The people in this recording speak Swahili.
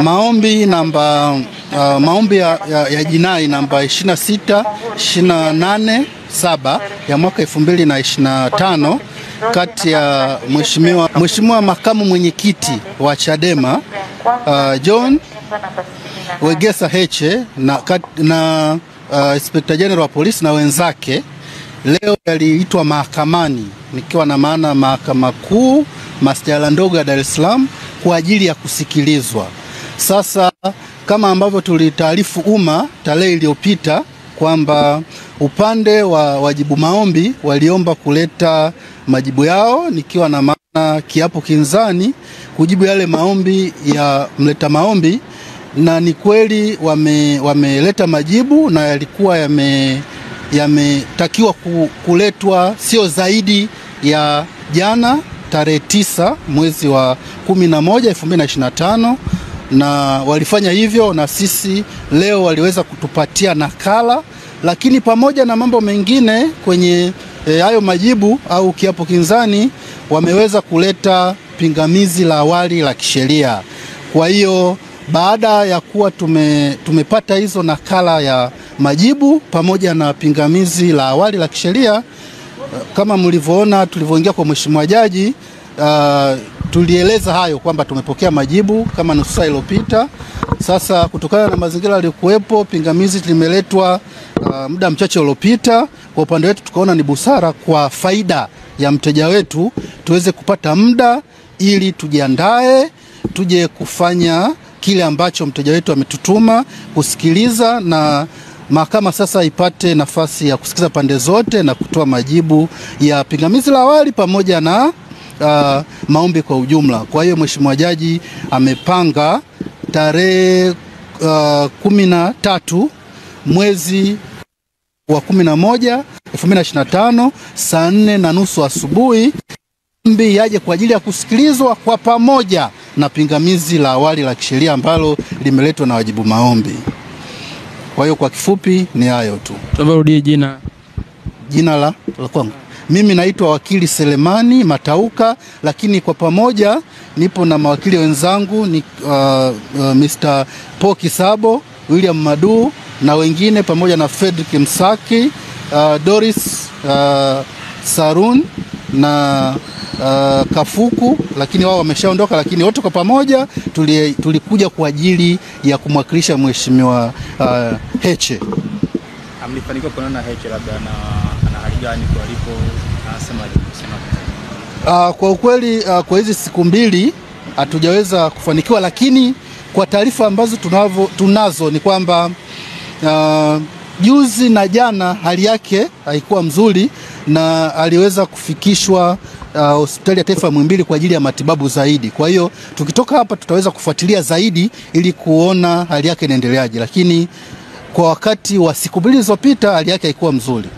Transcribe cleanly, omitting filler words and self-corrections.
maombi maombi ya jinai namba 26287 ya mwaka 2025 kati ya Mheshimiwa makamu mwenyekiti wa Chadema John Wegesa Heche na Inspector General wa polisi na wenzake leo yaliitwa mahakamani, nikiwa na maana Mahakama Kuu Masjala ndogo ya Dar es Salaam kwa ajili ya kusikilizwa. Sasa kama ambavyo tulitaarifu umma tarehe iliyopita kwamba upande wa wajibu maombi waliomba kuleta majibu yao, nikiwa na maana kiapo kinzani kujibu yale maombi ya mleta maombi, na ni kweli wameleta majibu na yalikuwa yametakiwa kuletwa sio zaidi ya jana tarehe 9 mwezi wa 11 2025, na walifanya hivyo, na sisi leo waliweza kutupatia nakala. Lakini pamoja na mambo mengine kwenye hayo majibu au kiapo kinzani, wameweza kuleta pingamizi la awali la kisheria. Kwa hiyo baada ya kuwa tumepata hizo nakala ya majibu pamoja na pingamizi la awali la kisheria, kama mlivyoona tulivyoingia kwa mheshimiwa jaji, tulieleza hayo kwamba tumepokea majibu kama nusu saa iliyopita. Sasa kutokana na mazingira yaliyokuwepo, pingamizi limeletwa muda mchache uliopita. Kwa upande wetu tukaona ni busara kwa faida ya mteja wetu tuweze kupata muda ili tujiandae tuje kufanya kile ambacho mteja wetu ametutuma kusikiliza, na mahakama sasa ipate nafasi ya kusikiza pande zote na kutoa majibu ya pingamizi la awali pamoja na maombi kwa ujumla. Kwa hiyo mheshimiwa jaji amepanga tarehe 13 mwezi wa 11 2025 saa 4:30 asubuhi maombi yaje kwa ajili ya kusikilizwa kwa pamoja na pingamizi la awali la kisheria ambalo limeletwa na wajibu maombi. Kwa hiyo kwa kifupi ni hayo tu. Tutarudie jina la kwangu. Mimi naitwa wakili Selemani Matauka, lakini kwa pamoja nipo na mawakili wenzangu ni Mr. Paul Kisabo, William Madu na wengine, pamoja na Fredrick Msaki, Doris Sarun na Kafuku, lakini wao wameshaondoka, lakini wote kwa pamoja tulikuja kwa ajili ya kumwakilisha mheshimiwa Heche. Amlifanikiwa kuonana Heche, labda ana hali gani kwa alipo, anasema kusema? Kwa ukweli kwa hizi siku mbili hatujaweza kufanikiwa, lakini kwa taarifa ambazo tunazo ni kwamba juzi na jana hali yake haikuwa mzuri na aliweza kufikishwa hospitali ya taifa Muhimbili kwa ajili ya matibabu zaidi. Kwa hiyo tukitoka hapa tutaweza kufuatilia zaidi ili kuona hali yake inaendeleaje, lakini kwa wakati wa siku mbili zilizopita hali yake haikuwa mzuri.